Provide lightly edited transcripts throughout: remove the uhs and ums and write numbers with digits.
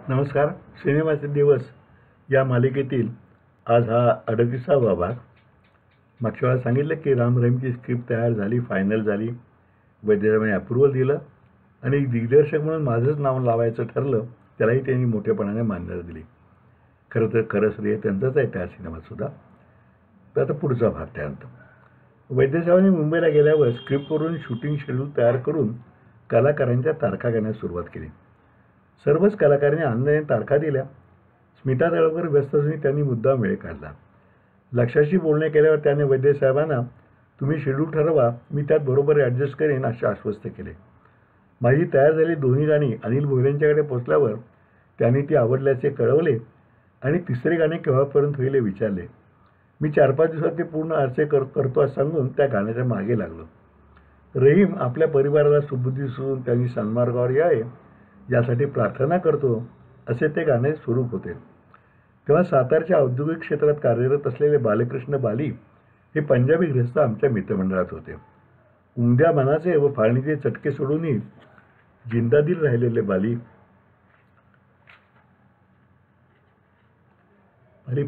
नमस्कार. सिनेमाचे दिवस या मालिकेतील आज हा 38वा भाग. मागच्या वेळेला सांगितलं की राम रहीमची स्क्रिप्ट तयार झाली, फायनल झाली, वैद्यरावांनी अप्रुव्हल दिलं आणि दिग्दर्शक म्हणून माझंच नाव लावायचं ठरलं. त्यालाही त्यांनी मोठेपणाने मान्यता दिली. खरं श्रेय त्यांचंच आहे त्या सिनेमातसुद्धा. तर आता पुढचा भाग त्यानंतर वैद्यसाहेबांनी मुंबईला गेल्यावर स्क्रिप्टवरून शूटिंग शेड्यूल तयार करून कलाकारांच्या तारखा घेण्यास सुरुवात केली. सर्वच कलाकारांनी आनंदाने तारखा दिल्या. स्मिता तळकर व्यस्त असूनही त्यांनी मुद्दाम वेळ काढला. लक्षाशी बोलणे केल्यावर त्याने वैद्यसाहेबांना तुम्ही शेड्यूल ठरवा, मी त्यात बरोबर ॲडजस्ट करेन असे आश्वस्त केले. माझी तयार झालेली दोन्ही गाणी अनिल भोईरांच्याकडे पोचल्यावर त्यांनी ती आवडल्याचे कळवले आणि तिसरे गाणे केव्हापर्यंत होईल हे विचारले. मी 4-5 दिवसात ते पूर्ण अर्चे करतो असं सांगून त्या गाण्याच्या मागे लागलो. रहीम आपल्या परिवाराला सुबुद्धी सोडून त्यांनी सन्मार्गावर यावे यासाठी प्रार्थना करतो असे ते गाणे स्वरूप होते. तेव्हा सातारच्या औद्योगिक क्षेत्रात कार्यरत असलेले बालकृष्ण बाली हे पंजाबी गृहस्थ आमच्या मित्रमंडळात होते. उमद्या मनाचे व फाळणीचे चटके सोडूनही जिंदादिल राहिलेले बाली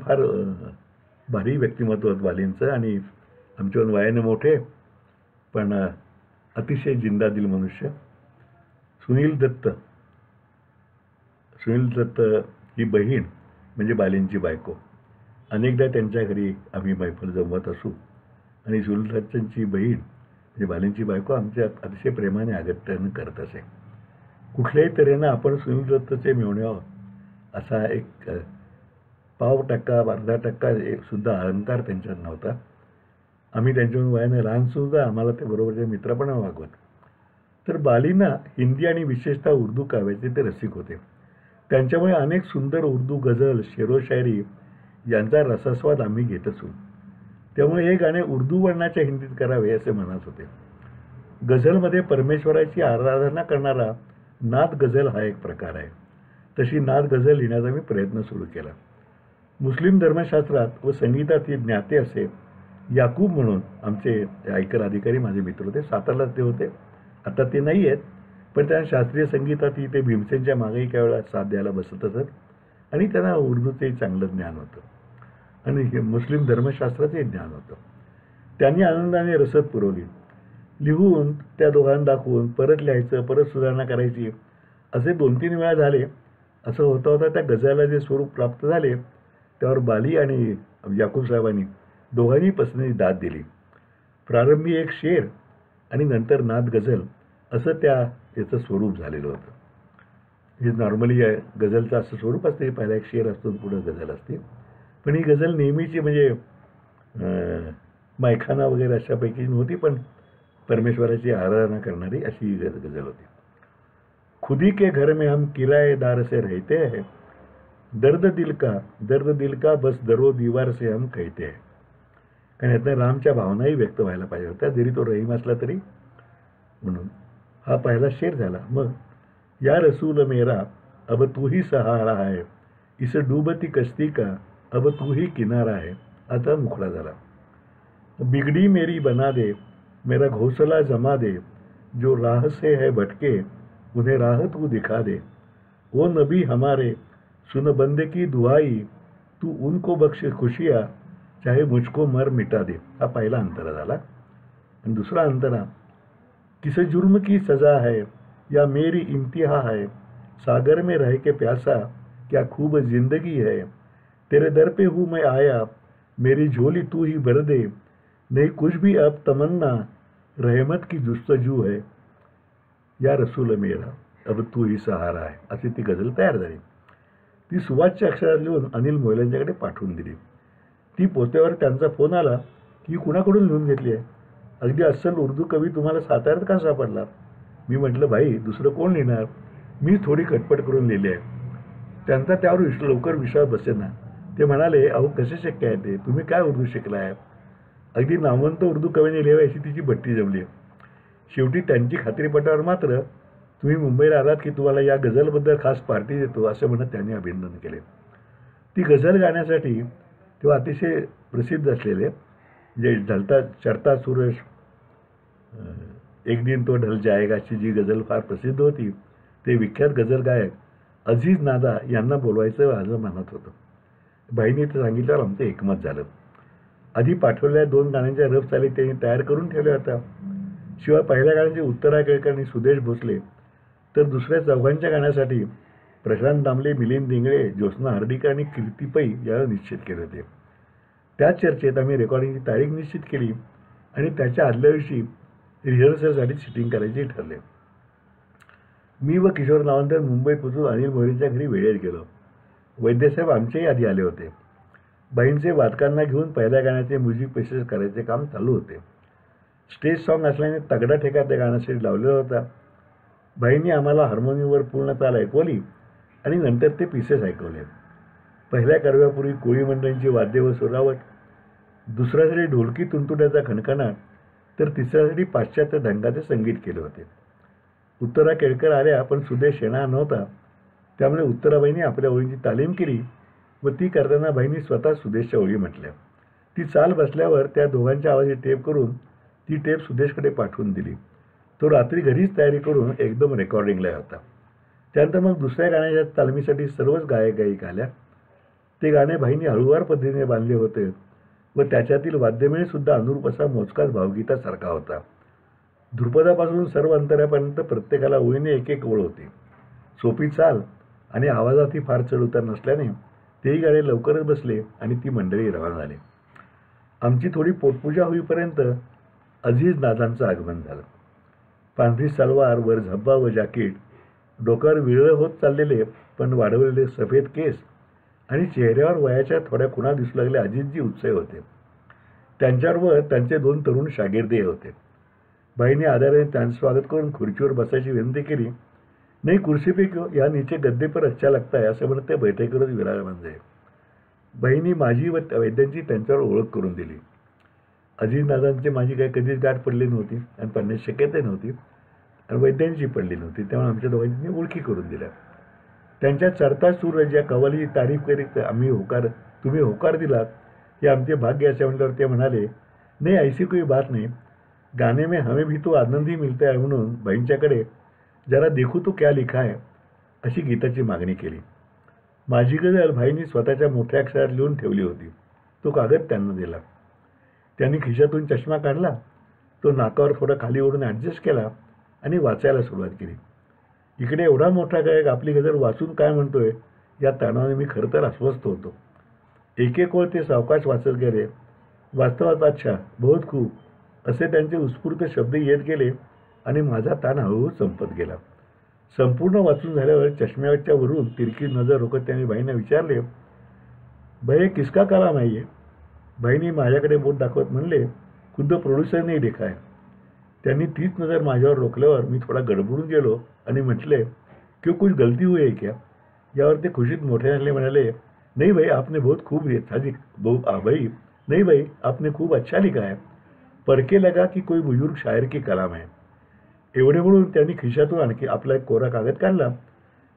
फार भारी व्यक्तिमत्व होतं बालींचं आणि आमच्यावर वयाने मोठे पण अतिशय जिंदादिल मनुष्य. सुनील दत्त ही बहीण म्हणजे बालींची बायको. अनेकदा त्यांच्या घरी आम्ही मैफल जमवत असू आणि सुनील दत्तांची बहीण म्हणजे बालींची बायको आमच्या अतिशय प्रेमाने आगत्यानं करत असे. कुठल्याही तऱ्हेनं आपण सुनील दत्तचे मेवणे आहोत असा एक 0.5% 0.5% सुद्धा अहंकार त्यांच्यात नव्हता. आम्ही त्यांच्याहून वयाने लहानसुद्धा आम्हाला ते बरोबरचे मित्रपणा वागवत. तर बालींना हिंदी आणि विशेषतः उर्दू काव्याचे ते रसिक होते. त्यांच्यामुळे अनेक सुंदर उर्दू गझल, शेरोशायरी यांचा रसास्वाद आम्ही घेत असू. त्यामुळे हे गाणे उर्दू वर्णाच्या हिंदीत करावे असे म्हणत होते. गझलमध्ये परमेश्वराची आराधना करणारा नाद गझल हा एक प्रकार आहे. तशी नाद गझल लिहिण्याचा मी प्रयत्न सुरू केला. मुस्लिम धर्मशास्त्रात व संगीतात हे ज्ञाते असे याकूब म्हणून आमचे आयकर अधिकारी माझे मित्र होते. सातारला ते होते, आता ते नाही आहेत, पण त्यांना शास्त्रीय संगीतातही ते भीमसेनच्या मागेही काही वेळा साथ द्यायला बसत असत आणि त्यांना उर्दूचंही चांगलं ज्ञान होतं आणि हे मुस्लिम धर्मशास्त्राचंही ज्ञान होतं. त्यांनी आनंदाने रसद पुरवली. लिहून त्या दोघांना दाखवून परत लिहायचं, परत सुधारणा करायची असे 2-3 वेळा झाले. असं होता होता त्या गझलला जे स्वरूप प्राप्त झाले त्यावर बाली आणि याकूब साहेबांनी दोघांनी पसंतीची दाद दिली. प्रारंभी एक शेर आणि नंतर नाद गझल असं याचं स्वरूप झालेलं होतं. हे नॉर्मली गझलचं असं स्वरूप असते, पहिला एक शेर असतो पुढं गझल असते. पण ही गझल नेहमीची म्हणजे मैखाना वगैरे अशापैकी नव्हती, पण परमेश्वराची आराधना करणारी अशी ही गझल होती. खुदी के घर में हम किराएदार से रहते हैं, दर्द दिल का बस दरो दीवार से हम कहते हैं. कारण यातनं रामच्या भावनाही व्यक्त व्हायला पाहिजे होत्या, जरी तो रहीम असला तरी. म्हणून हा पहिला शेर झाला. मग या रसूल मेरा अब तू ही सहारा है, इस डूबती कश्ती का अब तू ही किनारा है. आता मुखडा झाला. बिगड़ी मेरी बना दे, मेरा घोंसला जमा दे, जो राह से है भटके उन्हें राह तू दिखा दे. ओ नबी हमारे सुन बंदे की दुआई, तू उनको बख्श खुशियाँ चाहे मुझको मर मिटा दे. हा पहिला अंतरा झाला. आणि दुसरा अंतरा, किस जुर्म की सजा है या मेरी इम्तिहा है, सागर में रह के प्यासा क्या खूब जिंदगी है, तेरे दर पे हूँ मैं आया, मेरी झोली तू ही भर दे, नहीं कुछ भी अब तमन्ना, रहमत की जुस्तजू है, या रसूल मेरा अब तू ही सहारा है. अशी ती गझल तयार झाली. ती सुवाच्य अक्षरात लिहून अनिल मोयलांच्याकडे पाठवून दिली. ती पोचल्यावर त्यांचा फोन आला की कुणाकडून लिहून घेतली आहे, अगदी अस्सल उर्दू कवी तुम्हाला साताऱ्यात का सापडला. मी म्हटलं भाई दुसरं कोण लिहिणार, मी थोडी खटपट करून लिहिली आहे. त्यांचा त्यावर लवकर विश्वास बसेना. ते म्हणाले अहो कसे शक्य आहे ते, तुम्ही काय उर्दू शिकला आहे. अगदी नामवंत उर्दू कवीने लिहावी अशी तिची बट्टी जमली. शेवटी त्यांची खात्री पटल्यावर मात्र तुम्ही मुंबईला आलात की तुम्हाला या गझलबद्दल खास पार्टी देतो असं म्हणत त्यांनी अभिनंदन केले. ती गझल गाण्यासाठी तेव्हा अतिशय प्रसिद्ध असलेले जे ढलता चढता सूरज एक दिन तो ढल जाएगा अशी जी गझल फार प्रसिद्ध होती, ते विख्यात गझल गायक अझीज नादा यांना बोलवायचं माझं मनात होतं. बाईंनी ते सांगितल्यावर आमचं एकमत झालं. आधी पाठवलेल्या 2 गाण्यांच्या रफ चाली त्यांनी तयार करून ठेवल्या होत्या. शिवाय पहिल्या गाण्याचे उत्तरा केळकर आणि सुदेश भोसले, तर दुसऱ्या चौघांच्या गाण्यासाठी प्रशांत दामले, मिलिंद दिंगळे, ज्योत्स्ना हर्डीकर आणि कीर्ती पै याला निश्चित केले होते. त्या चर्चेत आम्ही रेकॉर्डिंगची तारीख निश्चित केली आणि त्याच्या आदल्या दिवशी रिहर्सलसाठी सिटिंग करायचे ठरले. मी व किशोर नावंतर मुंबईत पोचून अनिल मोरेंच्या घरी वेळेत गेलो. वैद्यसाहेब आमच्याही आधी आले होते. बाईंचे वादकांना घेऊन पहिल्या गाण्याचे म्युझिक पेसेस करायचे काम चालू होते. स्टेज सॉन्ग असल्याने तगडा ठेका त्या गाण्यासाठी लावलेला होता. बाईंनी आम्हाला हार्मोनियमवर पूर्ण ताल ऐकवली आणि नंतर ते पीसेस ऐकवले. पहिल्या कडव्यापूर्वी कोळी मंडळींची वाद्य व सुरावट, दुसऱ्यासाठी ढोलकी तुंतुड्याचा खणखणाट, तर तिसऱ्यासाठी पाश्चात्य ढंगाचे संगीत केले होते. उत्तरा केळकर आल्या, पण सुदेश येणार नव्हता. त्यामुळे उत्तराबाईंनी आपल्या ओळींची तालीम केली व ती करताना बाईंनी स्वतः सुदेशच्या ओळी म्हटल्या. ती चाल बसल्यावर त्या दोघांच्या आवाजी टेप करून ती टेप सुदेशकडे पाठवून दिली. तो रात्री घरीच तयारी करून एकदम रेकॉर्डिंगला होता. त्यानंतर मग दुसऱ्या गाण्याच्या तालमीसाठी सर्वच गायक गायिक आल्या. ते गाणे बाईंनी हळूवार पद्धतीने बांधले होते व त्याच्यातील वाद्यमेळसुद्धा अनुरूप असा मोजकाच भावगीतासारखा होता. ध्रुपदापासून सर्व अंतरापर्यंत प्रत्येकाला ओळीने एक एक ओळ होती. सोपी चाल आणि आवाजातही फार चढ उतार नसल्याने तेही गाणे लवकरच बसले आणि ती मंडळी रवाना झाली. आमची थोडी पोटपूजा होईपर्यंत अझीज नादांचं आगमन झालं. पांढरी सलवार, वर झब्बा व जॅकेट, डोक्यावर विरळ होत चाललेले पण वाढवलेले सफेद केस आणि चेहऱ्यावर वयाच्या थोड्या खुणा दिसू लागल्या अजितजी उत्साही होते. त्यांच्यावर त्यांचे 2 तरुण शागिर्दही होते. बाईंनी आदराने त्यांचं स्वागत करून खुर्चीवर बसायची विनंती केली. नाही कुर्सी पे क्यों, या नीचे गद्दे पर अच्छा लगता है, असं म्हणत ते बैठकीवरच विराजमान झाले. बाईंनी माझी व वैद्यांची त्यांच्यावर ओळख करून दिली. अजितदादांची माझी काही कधीच गाठ पडली नव्हती आणि पडण्याची शक्यताही नव्हती आणि वैद्यांची पडली नव्हती. त्यामुळे आमच्या दोघांनी ओळखी करून दिल्या. त्यांच्या चढता सूर ज्या कवाली तारीफ करीत तुम्ही होकार दिलात हे आमचे भाग्य असे म्हटल्यावर ते म्हणाले, नाही ऐसी कोई बात नाही, गाने में हमें भी तो आनंद ही मिलता है. म्हणून बाईंच्याकडे जरा देखू तो क्या लिखा है अशी गीताची मागणी केली. माझी गजल भाईंनी स्वतःच्या मोठ्या अक्षरात लिहून ठेवली होती. तो कागद त्यांना दिला. त्यांनी खिशातून चष्मा काढला, तो नाकावर थोडा खाली ओढून ॲडजस्ट केला आणि वाचायला सुरुवात केली. इकडे एवढा मोठा गायक आपली गजल वाचून काय म्हणतोय या ताणाने मी खरं तर अस्वस्थ होतो. एक एक ओळ ते सावकाश वाचत गेले. वास्तवात अच्छा, बहुत खूप असे त्यांचे उत्स्फूर्त शब्द येत गेले आणि माझा ताण हळूहळू संपत गेला. संपूर्ण वाचून झाल्यावर चष्म्याच्या वरून तिरकी नजर रोखत त्यांनी बाईंना विचारले, भैया किसका कलाम आहे? बाईंनी माझ्याकडे बोट दाखवत म्हणले, खुद्द प्रोड्युसरने देखा है. त्यांनी तीच नजर माझ्यावर रोखल्यावर मी थोडा गडबडून गेलो आणि म्हटले, क्यों कुछ गलती हुई है क्या? यावर ते खुशीत मोठे झाले म्हणाले, नहीं भाई आपने बहुत खूब भाई नहीं भाई आपने खूब अच्छा लिखा है, पढ़के लगा कि कोई बुजुर्ग शायर की कलाम है. एवढे म्हणून त्यांनी खिशातून आणखी आपला एक कोरा कागद काढला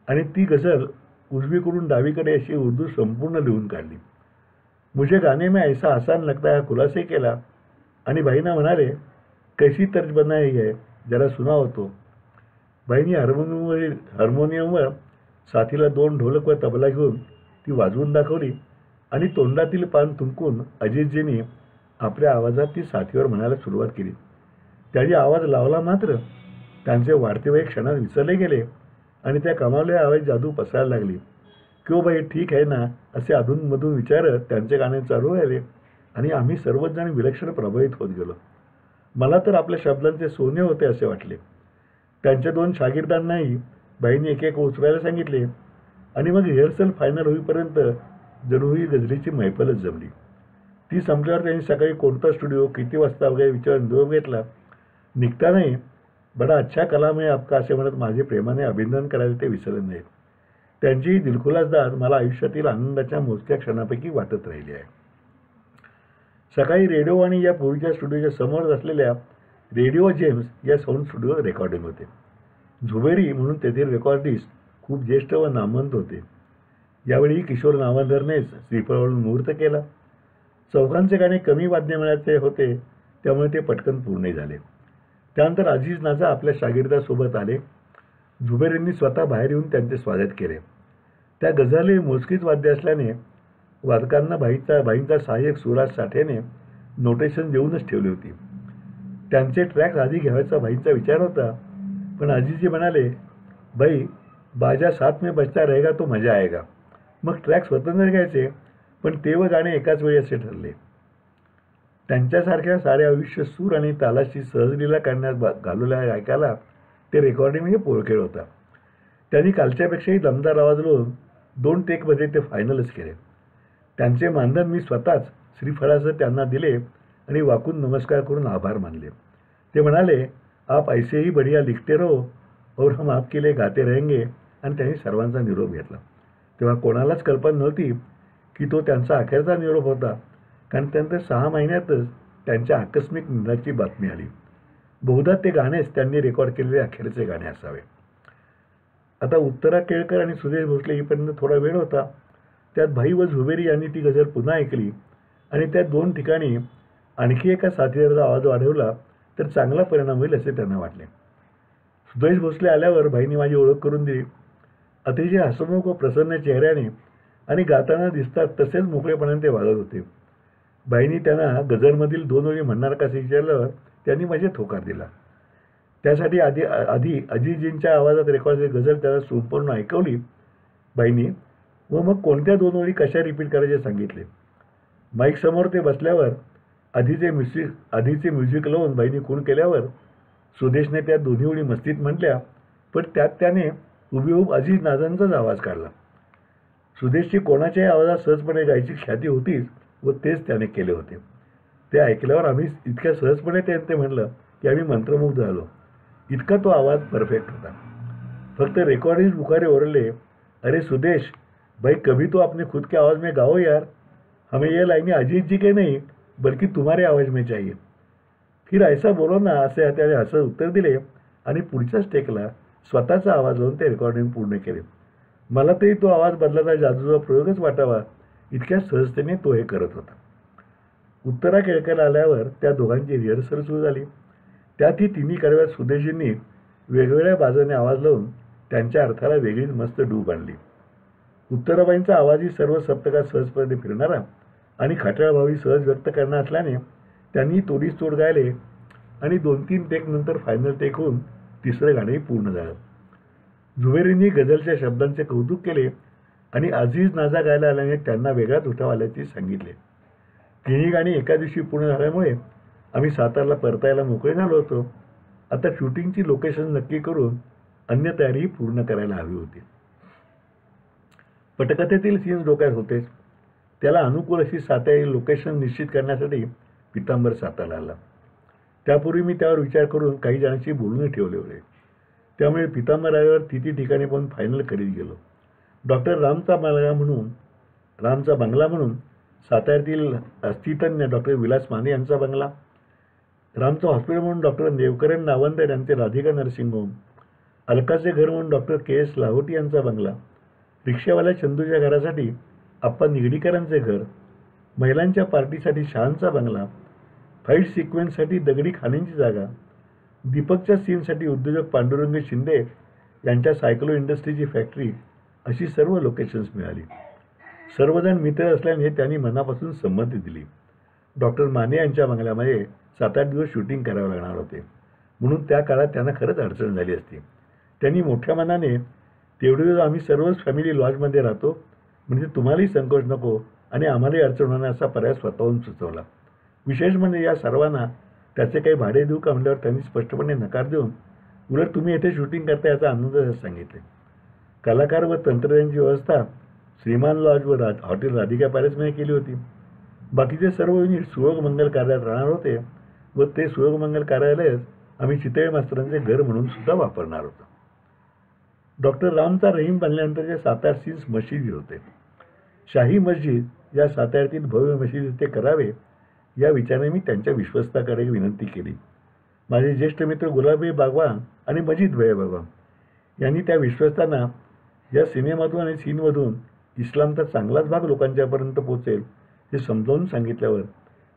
आणि ती गझल उजवीकडून डावीकडे अशी उर्दू संपूर्ण लिहून काढली. मुझे गाने में ऐसा आसान लगता है खुलासे केला आणि बाईंना म्हणाले, कैसी तर्ज बनाई है, जरा सुनाव तो. बाईंनी हार्मोनियमवर साथीला 2 ढोलक व तबला घेऊन ती वाजवून दाखवली आणि तोंडातील पान थुंकून अजितजींनी आपल्या आवाजात ती साथीवर म्हणायला सुरुवात केली. त्याची आवाज लावला मात्र त्यांचे वाढते वय क्षणात विसरले गेले आणि त्या कमावलेल्या आवाज जादू पसरायला लागली. क्यों बाई ठीक आहे ना असे अधूनमधून विचारत त्यांचे गाणे चालू राहिले आणि आम्ही सर्वच जण विलक्षण प्रभावित होत गेलो. मला तर आपल्या शब्दांचे सोने होते असे वाटले. त्यांच्या 2 शागिर्दांनाही बाईंनी एक एक उचलायला सांगितले आणि मग रिहर्सल फायनल होईपर्यंत जणू ही गझलीची मैफलच जमली. ती संपल्यावर त्यांनी सकाळी कोणता स्टुडिओ किती वाजता वगैरे विचारून निरोप घेतला. निघतानाही बडा अच्छा कलाम आहे आपका असे म्हणत माझे प्रेमाने अभिनंदन करायला ते विसरले नाहीत. त्यांची ही दिलखुलासदार मला आयुष्यातील आनंदाच्या मोजक्या क्षणापैकी वाटत राहिली आहे. सकाळी रेडिओ आणि या पूर्वीच्या स्टुडिओच्या समोर असलेल्या रेडिओ जेम्स या साऊंड स्टुडिओ रेकॉर्डिंग होते. झुबेरी म्हणून तेथील रेकॉर्डिस्ट खूप ज्येष्ठ व नामवंत होते. यावेळी किशोर नावंदरनेच श्रीफळवरून मुहूर्त केला. चौघांचे गाणे कमी वाद्यमेळाचे होते त्यामुळे ते पटकन पूर्ण झाले. त्यानंतर अझीज नाझा आपल्या शागिर्दासोबत आले. झुबेरींनी स्वतः बाहेर येऊन त्यांचे स्वागत केले. त्या गझल मोजकीच वाद्य असल्याने वादकांना भाईंचा सहाय्यक सुराज साठेने नोटेशन देऊनच ठेवली होती. त्यांचे ट्रॅक्स आधी घ्यायचा भाईंचा विचार होता, पण आजीजी म्हणाले, भाई बाजा साथ में बजता रहेगा तो मजा आएगा. मग ट्रॅक स्वतंत्र घ्यायचे, पण ते व गाणे एकाच वेळी असे ठरले. त्यांच्यासारख्या सारे आयुष्य सूर आणि तालाशी सहजलीला करण्यात घालवल्या गायकाला ते रेकॉर्डिंग म्हणजे पोळखेळ होता. त्यांनी कालच्यापेक्षाही दमदार आवाज लावून 2 टेकमध्ये ते फायनलच केले. त्यांचे मानधन मी स्वतःच श्रीफळासह त्यांना दिले आणि वाकून नमस्कार करून आभार मानले. ते म्हणाले, आप ऐसे ही बढ़िया लिखते रहो और हम आपके लिए गाते रहेंगे. आणि त्यांनी सर्वांचा निरोप घेतला. तेव्हा कोणालाच कल्पना नव्हती की तो त्यांचा अखेरचा निरोप होता, कारण त्यानंतर 6 महिन्यातच त्यांच्या आकस्मिक निधनाची बातमी आली. बहुधा ते गाणेच त्यांनी रेकॉर्ड केलेले अखेरचे गाणे असावे. आता उत्तरा केळकर आणि सुदेश भोसले येईपर्यंत थोडा वेळ होता. त्यात भाई व झुबेरी यांनी ती गझल पुन्हा ऐकली आणि त्या 2 ठिकाणी आणखी एका साथीदाराचा आवाज वाढवला तर चांगला परिणाम होईल असे त्यांना वाटले. सुदेश भोसले आल्यावर भाईंनी माझी ओळख करून दिली. अतिशय हसमुख व प्रसन्न चेहऱ्याने आणि गाताना दिसतात तसेच मोकळेपणाने ते वागत होते. भाईंनी त्यांना गझलमधील 2 ओळी म्हणणार का असे विचारल्यावर त्यांनी माझे होकार दिला. त्यासाठी आधी अजितजींच्या आवाजात रेकॉर्ड गझल त्याला संपूर्ण ऐकवली बाईंनी व मग कोणत्या 2 ओळी कशा रिपीट करायचे सांगितले. माईकसमोर ते बसल्यावर आधीचे म्युझिक लावून बाईंनी खूण केल्यावर सुदेशने त्या दोन्ही ओळी मस्तीत म्हटल्या, पण त्यात त्याने हुबेहूब अजिज नाजांचाच आवाज काढला. सुदेशची कोणाच्याही आवाजात सहजपणे गायची ख्याती होतीच व तेच त्याने केले होते. ते ऐकल्यावर आम्ही इतक्या सहजपणे ते म्हणलं की आम्ही मंत्रमुग्ध झालो. इतका तो आवाज परफेक्ट होता. फक्त रेकॉर्डिंग बुखारे ओरडले, अरे सुदेश भाई, कभी तो अपने खुद के आवाज़ में गाओ यार, हमें ये लाइनें अजीत जी के नहीं बल्कि तुम्हारे आवाज में चाहिए. फिर ऐसा बोलो ना असे त्याने असं उत्तर दिले आणि पुढच्याच टेकला स्वतःचा आवाज लावून ते रेकॉर्डिंग पूर्ण केले. मला तरी तो आवाज बदलाचा जादूचा प्रयोगच वाटावा, इतक्या सहजतेने तो हे करत होता. उत्तरा केळकर आल्यावर त्या दोघांची रिहर्सल सुरू झाली. त्यात ही तिन्ही कडव्यात सुदेशजींनी वेगवेगळ्या बाजूने आवाज लावून त्यांच्या अर्थाला वेगळीच मस्त डूब आणली. उत्तराबाईंचा आवाजही सर्व सप्तकात सहजपणे फिरणारा आणि खट्याळभावी सहज व्यक्त करणार असल्याने त्यांनी तोडीस तोड गायले आणि 2-3 टेक नंतर फायनल टेक होऊन तिसरं गाणंही पूर्ण झालं. झुबेरींनी गझलच्या शब्दांचे कौतुक केले आणि अजीज नाजा गायला आल्याने त्यांना वेगळाच उठाव आल्याचे सांगितले. तिन्ही गाणी एका दिवशी पूर्ण झाल्यामुळे आम्ही सातारला परतायला मोकळे झालो होतो. आता शूटिंगची लोकेशन नक्की करून अन्य तयारीही पूर्ण करायला हवी होती. पटकथेतील सीन्स डोक्यात होतेच. त्याला अनुकूल अशी सातारी लोकेशन निश्चित करण्यासाठी पितांबर सातारला आला. त्यापूर्वी मी त्यावर विचार करून काही जणांशी बोलून ठेवले होते. त्यामुळे पितांबर आल्यावर ती ठिकाणी पण फायनल करीत गेलो. डॉक्टर रामचा बंगला म्हणून साताऱ्यातील अस्थितज्ञ डॉक्टर विलास माने यांचा बंगला, रामचं हॉस्पिटल म्हणून डॉक्टर देवकरण नावंदर यांचे राधिका नर्सिंग होम, अलकाचे घर म्हणून डॉक्टर के.एस. लाहोटी यांचा बंगला, रिक्षावाल्या चंदूच्या घरासाठी आप्पा निगडीकरांचे घर, महिलांच्या पार्टीसाठी शहांचा बंगला, फाईट सिक्वेन्ससाठी दगडी खाणींची जागा, दीपकच्या सीनसाठी उद्योजक पांडुरंग शिंदे यांच्या सायक्लो इंडस्ट्रीची फॅक्टरी, अशी सर्व लोकेशन्स मिळाली. सर्वजण मित्र असल्याने त्यांनी मनापासून संमती दिली. डॉक्टर माने यांच्या बंगल्यामध्ये 7-8 दिवस शूटिंग करावे लागणार होते, म्हणून त्या काळात त्यांना खरंच अडचण झाली असती. त्यांनी मोठ्या मनाने तेवढे दिवस आम्ही सर्वच फॅमिली लॉजमध्ये राहतो, म्हणजे तुम्हालाही संकोच नको आणि आम्हालाही अडचण होणार असा पर्याय स्वतःहून सुचवला. विशेष म्हणजे या सर्वांना त्याचे काही भाडे देऊ का म्हटल्यावर त्यांनी स्पष्टपणे नकार देऊन उलट तुम्ही येथे शूटिंग करता याचा आनंद सांगितले. कलाकार व तंत्रज्ञांची व्यवस्था श्रीमान लॉज व हॉटेल राधिका पॅलेसमध्ये केली होती. बाकीचे सर्व युनिट सुयोगमंगल कार्यात राहणार होते व ते सुयोगमंगल कार्यालयच आम्ही चितळे मास्तरांचे घर म्हणून सुद्धा वापरणार होतो. डॉक्टर रामचा रहीम बनल्यानंतरचे 7-8 सीन्स मशिदी होते. शाही मस्जिद या साताऱ्यातील भव्य मशिदीत ते करावे या विचाराने मी त्यांच्या विश्वस्ताकडे विनंती केली. माझे ज्येष्ठ मित्र गुलाबी बागवान आणि मजीद भैया बागवान यांनी त्या विश्वस्तांना या सिनेमातून आणि सीनमधून इस्लामचा चांगलाच भाग लोकांच्यापर्यंत पोहोचेल हे समजावून सांगितल्यावर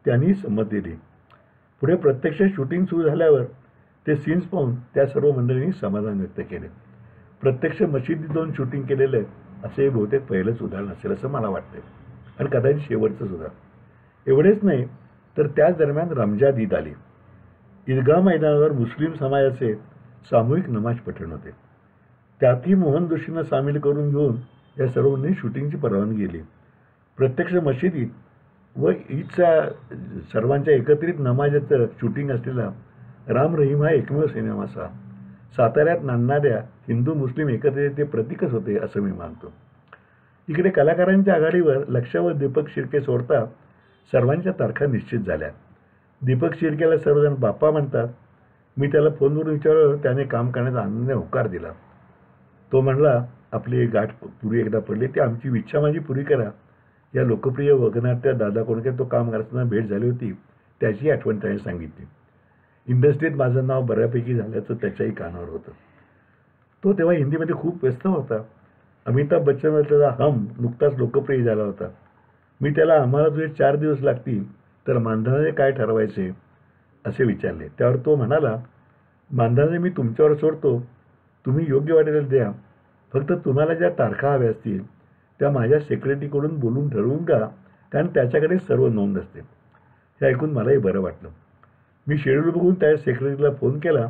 त्यांनी संमती दिली. पुढे प्रत्यक्ष शूटिंग सुरू झाल्यावर ते सीन्स पाहून त्या सर्व मंडळींनी समाधान व्यक्त केले. प्रत्यक्ष मशिदीत जाऊन शूटिंग केलेलं असे बहुतेक पहिलंच उदाहरण असेल असं मला वाटतं आणि कदाचित शेवटचं सुद्धा. एवढेच नाही तर त्याच दरम्यान रमजान ईद आली. ईदगाह मैदानावर मुस्लिम समाजाचे सामूहिक नमाज पठण होते. त्यातही मोहन जोशींना सामील करून घेऊन या सर्वांनी शूटिंगची परवानगी दिली. प्रत्यक्ष मशिदीत व ईदच्या सर्वांच्या एकत्रित नमाजाचं शूटिंग असलेला राम रहीम हा एकमेव सिनेमा असा. साताऱ्यात नांदणाऱ्या हिंदू मुस्लिम एकत्रितते प्रतीकच होते असं मी मानतो. इकडे कलाकारांच्या आघाडीवर लक्ष व दीपक शिर्के सोडता सर्वांच्या तारखा निश्चित झाल्या. दीपक शिर्केला सर्वजण बाप्पा म्हणतात. मी त्याला फोनवरून विचारलं, त्याने काम करण्याचा आनंदाने होकार दिला. तो म्हणला, आपली गाठ पुरी एकदा पडली, ती आमची इच्छा माझी पुरी करा. या लोकप्रिय वगनाट्य दादा कोंडके तो काम करताना भेट झाली होती, त्याची आठवण त्याने सांगितली. इंडस्ट्रीत माझं नाव बऱ्यापैकी झाल्याचं त्याच्याही कानावर होतं. तो तेव्हा हिंदीमध्ये खूप व्यस्त होता. अमिताभ बच्चनवर त्याचा हम नुकताच लोकप्रिय झाला होता. मी त्याला आम्हाला तुझे 4 दिवस लागतील तर मानधनाने काय ठरवायचे असे विचारले. त्यावर तो म्हणाला, मानधनाने मी तुमच्यावर सोडतो, तुम्ही योग्य वाटेल द्या. फक्त तुम्हाला ज्या तारखा हव्या असतील त्या माझ्या सेक्रेटरीकडून बोलून ठरवून घ्या, कारण त्याच्याकडे सर्व नोंद असते. हे ऐकून मलाही बरं वाटलं. मी शेड्यूल बघून त्या सेक्रेटरीला फोन केला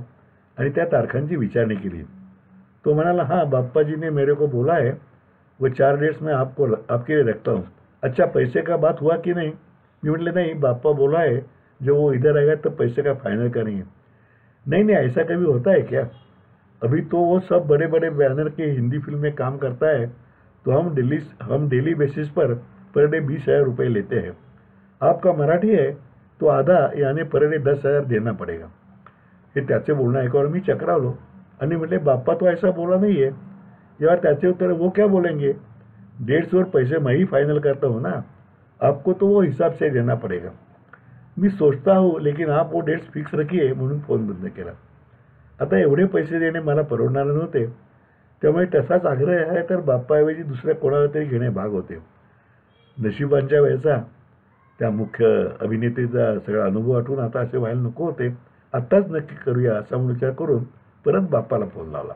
आणि त्या तारखांची विचारणी केली. तो म्हणाला, हाँ बाप्पा जी ने मेरे को बोला है, वो 4 डेट्स में आपके लिए रखता हूँ. अच्छा पैसे का बात हुआ कि नहीं? मी म्हटले, नहीं बाप्पा बोला है जब वो इधर आएगा तो पैसे का फाइनल करेंगे. नहीं नहीं ऐसा कभी होता है क्या? अभी तो वो सब बड़े बड़े बैनर के हिंदी फिल्म में काम करता है, तो हम डेली बेसिस पर डे 20,000 रुपये लेते हैं. आपका मराठी है तो आधा यानी पर डे 10,000 देना पड़ेगा. हे त्याचे बोलणं ऐकल्यावर मी चक्रावलो आणि म्हटले, बाप्पा तो ऐसा बोला नहीं है. यार त्याचे उत्तर, वो क्या बोलेंगे, डेट्स और पैसे मैं ही फाइनल करता हूँ ना, आपको तो वो हिसाब से देना पड़ेगा. मी सोचता हूँ लेकिन आप वो डेट्स फिक्स रखिए म्हणून फोन बंद केला. आता एवढे पैसे देणे मला परवडणार नव्हते. त्यामुळे तसाच आग्रह आहे तर बाप्पाऐवजी दुसऱ्या कोणाला तरी घेणे भाग होते. नशिबांच्या वेळचा त्या मुख्य अभिनेत्रीचा सगळा अनुभव आठवून आता असे व्हायला नको होते. आत्ताच नक्की करूया असा विचार करून परत बाप्पाला फोन लावला.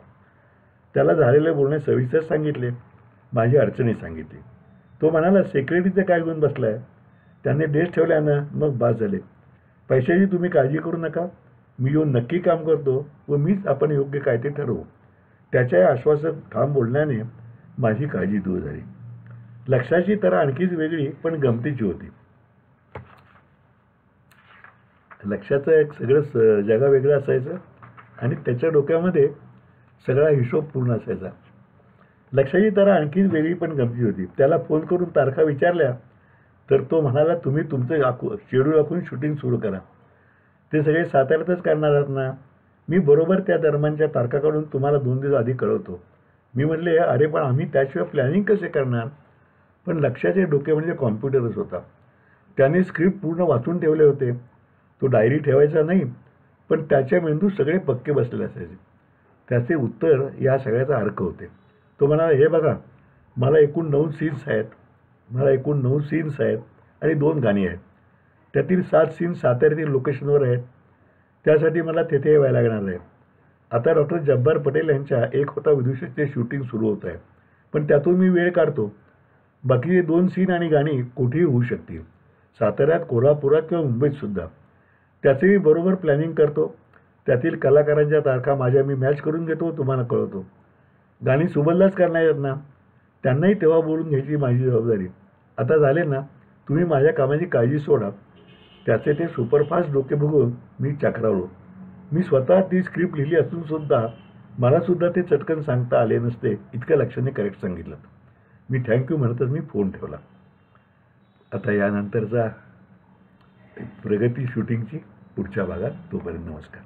त्याला झालेले बोलणे सविस्तर सांगितले, माझी अडचणी सांगितली. तो म्हणाला, सेक्रेटरीचं काय घेऊन बसलाय, त्याने डेट ठेवल्यानं मग बास झाले. पैशाची तुम्ही काळजी करू नका, मी येऊन नक्की काम करतो व मीच आपण योग्य काय ते ठरवू. त्याच्या आश्वासक ठाम बोलण्याने माझी काळजी दूर झाली. लक्षाची तर आणखीच वेगळी पण गमतीची होती. लक्षाचं एक सगळं जगा वेगळं असायचं आणि त्याच्या डोक्यामध्ये सगळा हिशोब पूर्ण असायचा. लक्षाची तर आणखीच वेगळी पण गमती होती. त्याला फोन करून तारखा विचारल्या तर तो म्हणाला, तुम्ही तुमचं शेड्यूल आखून शूटिंग सुरू करा. ते सगळे साताऱ्यातच करणार आहात ना, मी बरोबर त्या दरम्यानच्या तारखा काढून तुम्हाला 2 दिवस आधी कळवतो. मी म्हटले, अरे पण आम्ही त्याशिवाय प्लॅनिंग कसे करणार. पण लक्षाचे डोके म्हणजे कॉम्प्युटरच होता. त्याने स्क्रिप्ट पूर्ण वाचून ठेवले होते. तो डायरी ठेवायचा नाही, पण त्याच्या मेंदूत सगळे पक्के बसलेले असायचे. त्याचे उत्तर या सगळ्याचा अर्थ होते. तो म्हणाला, हे बघा, मला एकूण 9 सीन्स आहेत आणि 2 गाणी आहेत. त्यातील 7 सीन्स साताऱ्यातील लोकेशनवर आहेत. त्यासाठी मला तेथे यायला लागणार आहे. आता डॉक्टर जब्बार पटेल यांच्या एक होता विदुषीचे शूटिंग सुरू होत आहे, पण त्यातून मी वेळ काढतो. बाकीचे 2 सीन आणि गाणी कुठेही होऊ शकतील, साताऱ्यात, कोल्हापुरात किंवा मुंबईत सुद्धा. त्याचे मी बरोबर प्लॅनिंग करतो. त्यातील कलाकारांच्या तारखा माझ्या मी मॅच करून घेतो, तुम्हाला कळवतो. गाणी सुबललाच करणार आहेत ना, त्यांनाही तेव्हा बोलून घ्यायची माझी जबाबदारी. आता झाले ना, तुम्ही माझ्या कामाची काळजी सोडा. त्याचे ते सुपरफास्ट डोके बघून मी चक्रावलो. मी स्वतः ती स्क्रिप्ट लिहिली असून सुद्धा मला सुद्धा ते चटकन सांगता आले नसते, इतक्या लक्षाने करेक्ट सांगितलं. मी थँक्यू म्हणतच मी फोन ठेवला. आता यानंतरचा प्रगती शूटिंगची पुढच्या भागात. तोपर्यंत नमस्कार.